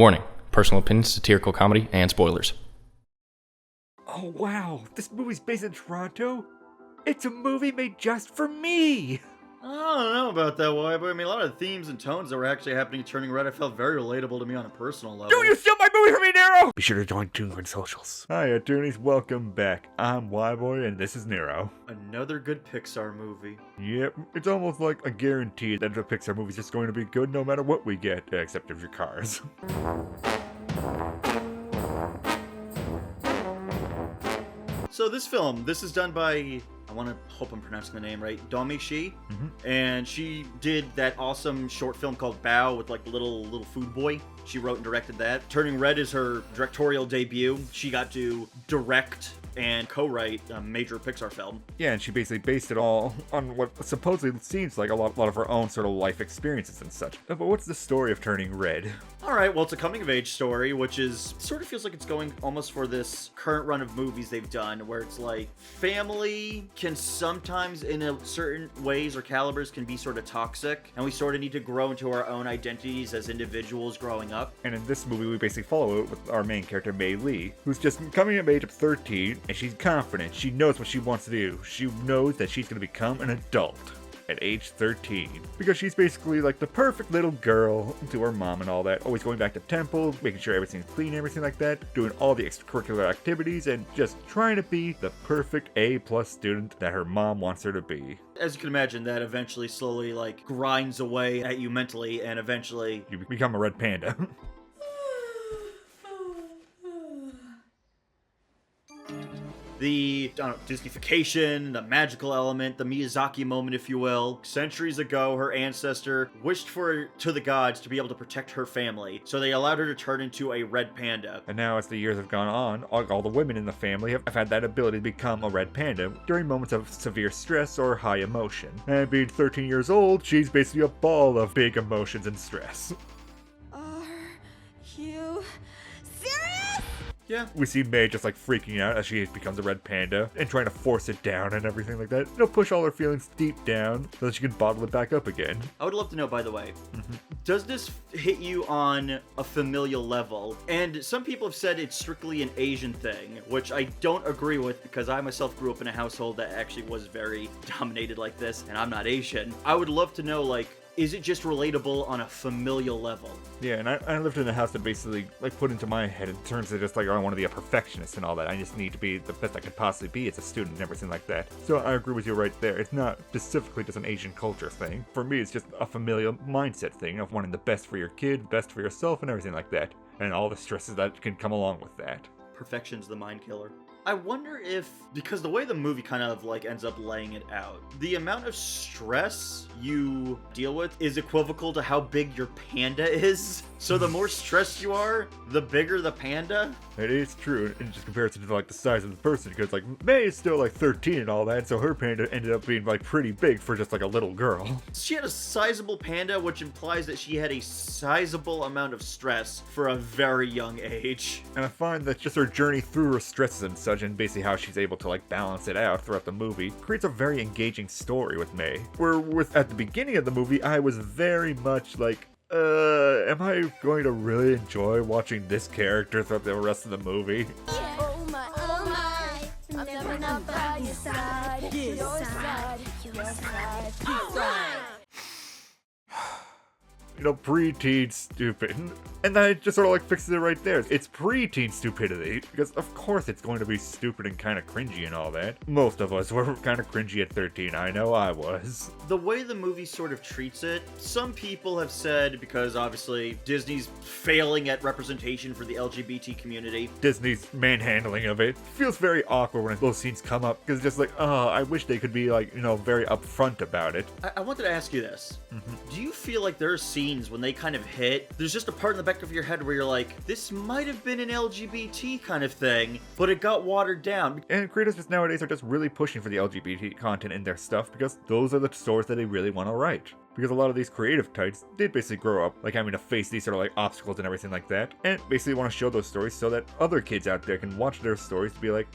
Warning, personal opinions, satirical comedy, and spoilers. Oh wow, this movie's based in Toronto? It's a movie made just for me! I don't know about that, WHYBOY. I mean, a lot of the themes and tones that were actually happening in Turning Red, I felt very relatable to me on a personal level. Do you steal my movie from me, NERO? Be sure to join ToonGrin socials. Hiya, Toonies, welcome back. I'm WHYBOY and this is NERO. Another good Pixar movie. Yep, it's almost like a guarantee that the Pixar movie's just going to be good no matter what we get, except of your cars. So this film, this is done by, I hope I'm pronouncing the name right, Domi Shi. And she did that awesome short film called Bao with like little food boy. She wrote and directed that. Turning Red is her directorial debut. She got to direct and co-write a major Pixar film. Yeah, and she basically based it all on what supposedly seems like a lot of her own sort of life experiences and such. But what's the story of Turning Red? Alright, well, it's a coming-of-age story, which is sort of feels like it's going almost for this current run of movies they've done, where it's like family can sometimes, in certain ways or calibers, can be sort of toxic, and we sort of need to grow into our own identities as individuals growing up. And in this movie, we basically follow it with our main character, Mei Lee, who's just coming of age of 13, and she's confident. She knows what she wants to do. She knows that she's going to become an adult at age 13. Because she's basically like the perfect little girl to her mom and all that. Always going back to temple, making sure everything's clean, everything like that. Doing all the extracurricular activities and just trying to be the perfect A+ student that her mom wants her to be. As you can imagine, that eventually slowly like grinds away at you mentally, and eventually you become a red panda. The Disneyfication, the magical element, the Miyazaki moment, if you will. Centuries ago, her ancestor wished to the gods to be able to protect her family, so they allowed her to turn into a red panda. And now, as the years have gone on, all the women in the family have had that ability to become a red panda during moments of severe stress or high emotion. And being 13 years old, she's basically a ball of big emotions and stress. Are you serious? Yeah. We see Mei just like freaking out as she becomes a red panda and trying to force it down and everything like that. Push all her feelings deep down so that she can bottle it back up again. I would love to know, by the way, does this hit you on a familial level? And some people have said it's strictly an Asian thing, which I don't agree with because I myself grew up in a household that actually was very dominated like this, and I'm not Asian. I would love to know, like, is it just relatable on a familial level? Yeah, and I lived in a house that basically like put into my head in terms of just like, oh, I want to be a perfectionist and all that. I just need to be the best I could possibly be as a student and everything like that. So I agree with you right there. It's not specifically just an Asian culture thing. For me, it's just a familial mindset thing of wanting the best for your kid, best for yourself, and everything like that. And all the stresses that can come along with that. Perfection's the mind killer. I wonder if, because the way the movie kind of like ends up laying it out, the amount of stress you deal with is equivocal to how big your panda is. So the more stressed you are, the bigger the panda. It is true in just comparison to like the size of the person, because like Mei is still like 13 and all that, so her panda ended up being like pretty big for just like a little girl. She had a sizable panda, which implies that she had a sizable amount of stress for a very young age. And I find that just her journey through her stresses and such, and basically how she's able to like balance it out throughout the movie, creates a very engaging story with Mei. Where at the beginning of the movie, I was very much like, am I going to really enjoy watching this character throughout the rest of the movie? Oh my, I'm never not by your side, your side, your side. Preteen stupid. And then it just sort of like fixes it right there. It's preteen stupidity, because of course it's going to be stupid and kind of cringy and all that. Most of us were kind of cringy at 13, I know I was. The way the movie sort of treats it, some people have said, because obviously Disney's failing at representation for the LGBT community. Disney's manhandling of it feels very awkward when those scenes come up, because it's just like, oh, I wish they could be like, very upfront about it. I wanted to ask you this. Do you feel like there are scenes when they kind of hit, there's just a part in the back of your head where you're like, this might have been an LGBT kind of thing, but it got watered down? And creators just nowadays are just really pushing for the LGBT content in their stuff because those are the stories that they really want to write. Because a lot of these creative types did basically grow up like having to face these sort of like obstacles and everything like that, and basically want to show those stories so that other kids out there can watch their stories to be like,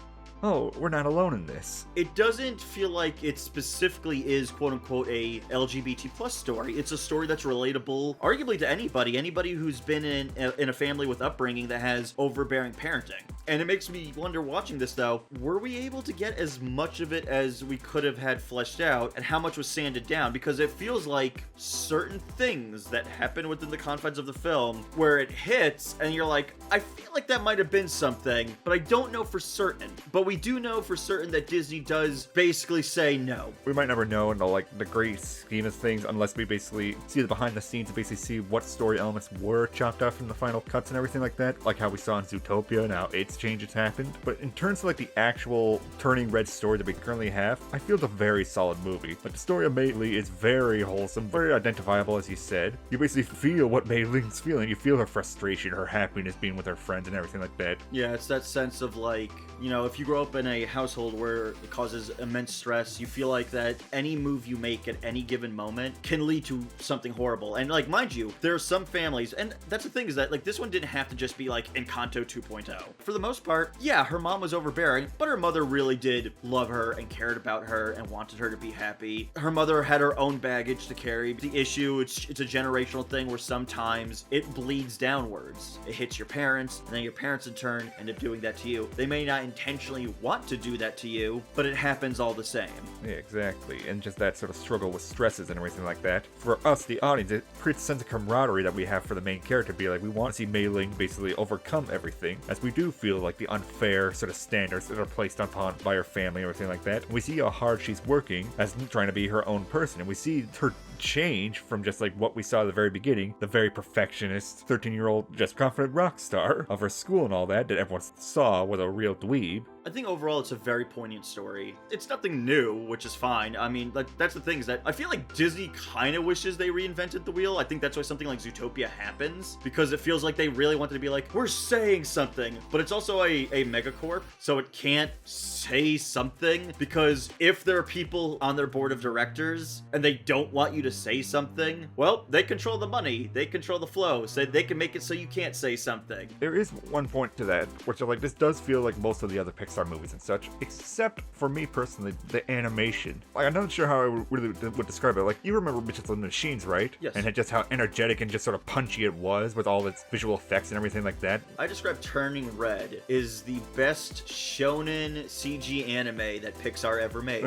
oh, we're not alone in this. It doesn't feel like it specifically is quote-unquote a LGBT plus story. It's a story that's relatable, arguably to anybody who's been in a family with upbringing that has overbearing parenting. And it makes me wonder, watching this though, were we able to get as much of it as we could have had fleshed out, and how much was sanded down? Because it feels like certain things that happen within the confines of the film where it hits and you're like, I feel like that might have been something, but I don't know for certain. But we do know for certain that Disney does basically say no. We might never know in the great scheme of things unless we basically see the behind the scenes and basically see what story elements were chopped off from the final cuts and everything like that, like how we saw in Zootopia and how its changes happened. But in terms of the actual Turning Red story that we currently have, I feel it's a very solid movie. The story of Mei Li is very wholesome, very identifiable, as you said. You basically feel what Mei Li's feeling. You feel her frustration, her happiness being with her friends and everything like that. Yeah, it's that sense of if you grow up in a household where it causes immense stress, you feel like that any move you make at any given moment can lead to something horrible. And mind you, there are some families, and that's the thing, is that this one didn't have to just be Encanto 2.0. For the most part, yeah, her mom was overbearing, but her mother really did love her and cared about her and wanted her to be happy. Her mother had her own baggage to carry. The issue, it's a generational thing where sometimes it bleeds downwards. It hits your parents, and then your parents in turn end up doing that to you. They may not intentionally want to do that to you, but it happens all the same. Yeah, exactly. And just that sort of struggle with stresses and everything like that. For us, the audience, it creates a sense of camaraderie that we have for the main character. Be we want to see Mei Ling basically overcome everything, as we do feel the unfair sort of standards that are placed upon by her family and everything like that. And we see how hard she's working as trying to be her own person, and we see her change from just what we saw at the very beginning, the very perfectionist 13-year-old just confident rock star of her school and all that everyone saw was a real dweeb. I think overall it's a very poignant story. It's nothing new, which is fine. I mean, that's the thing, is that I feel like Disney kind of wishes they reinvented the wheel. I think that's why something like Zootopia happens, because it feels like they really wanted to be we're saying something, but it's also a megacorp, so it can't say something, because if there are people on their board of directors and they don't want you to say something, well, they control the money, they control the flow, so they can make it so you can't say something. There is one point to that, which this does feel like most of the other Pixar movies and such, except for me personally, the animation. I'm not sure how I really would describe it. You remember Mitchell's Machines, right? Yes. And just how energetic and just sort of punchy it was with all its visual effects and everything like that. I describe Turning Red is the best shonen CG anime that Pixar ever made.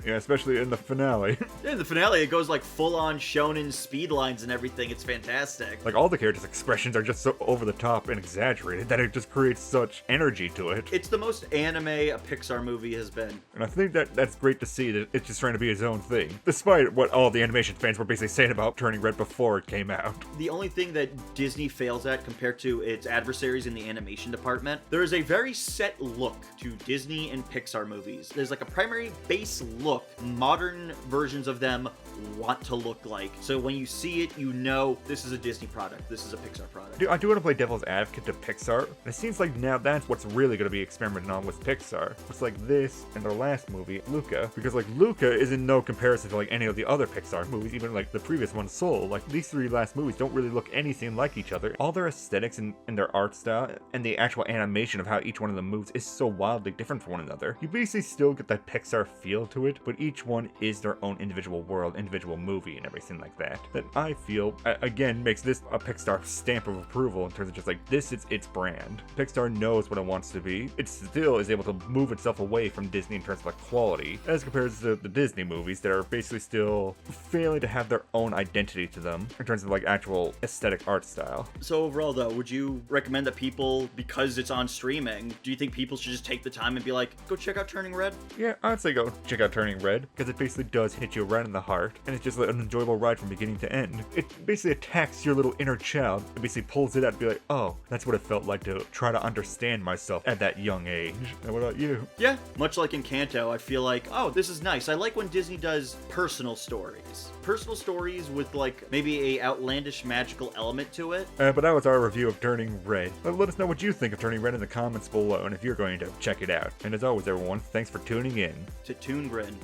Yeah, especially in the finale. In the finale, it goes full-on shonen speed lines and everything. It's fantastic. All the characters' expressions are just so over the top and exaggerated that it just creates such energy to it. It's the most anime a Pixar movie has been. And I think that's great to see that it's just trying to be its own thing, despite what all the animation fans were basically saying about Turning Red before it came out. The only thing that Disney fails at compared to its adversaries in the animation department, there is a very set look to Disney and Pixar movies. There's a primary base look modern versions of them want to look like. So when you see it, you know this is a Disney product. This is a Pixar product. I do want to play devil's advocate to Pixar. And it seems like now that's what's really going to be experimenting on with Pixar. It's this and their last movie, Luca. Because Luca is in no comparison to any of the other Pixar movies, even the previous one, Soul. These three last movies don't really look anything like each other. All their aesthetics and their art style and the actual animation of how each one of them moves is so wildly different from one another. You basically still get that Pixar feel to it, but each one is their own individual world, individual movie and everything like that. That I feel, again, makes this a Pixar stamp of approval in terms of just this is its brand. Pixar knows what it wants to be. It still is able to move itself away from Disney in terms of quality, as compared to the Disney movies that are basically still failing to have their own identity to them in terms of actual aesthetic art style. So overall though, would you recommend that people, because it's on streaming, do you think people should just take the time and be go check out Turning Red? Yeah, I'd say go check out Turning Red, because it basically does hit you right in the heart, and it's just an enjoyable ride from beginning to end. It basically attacks your little inner child. It basically pulls it out and be oh, that's what it felt like to try to understand myself at that young age. And what about you? Yeah, much like Encanto, I feel oh, this is nice. I like when Disney does personal stories. Personal stories with maybe a outlandish magical element to it. But that was our review of Turning Red. Let us know what you think of Turning Red in the comments below, and if you're going to check it out. And as always, everyone, thanks for tuning in To ToonGrin.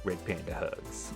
Red Panda Hugs.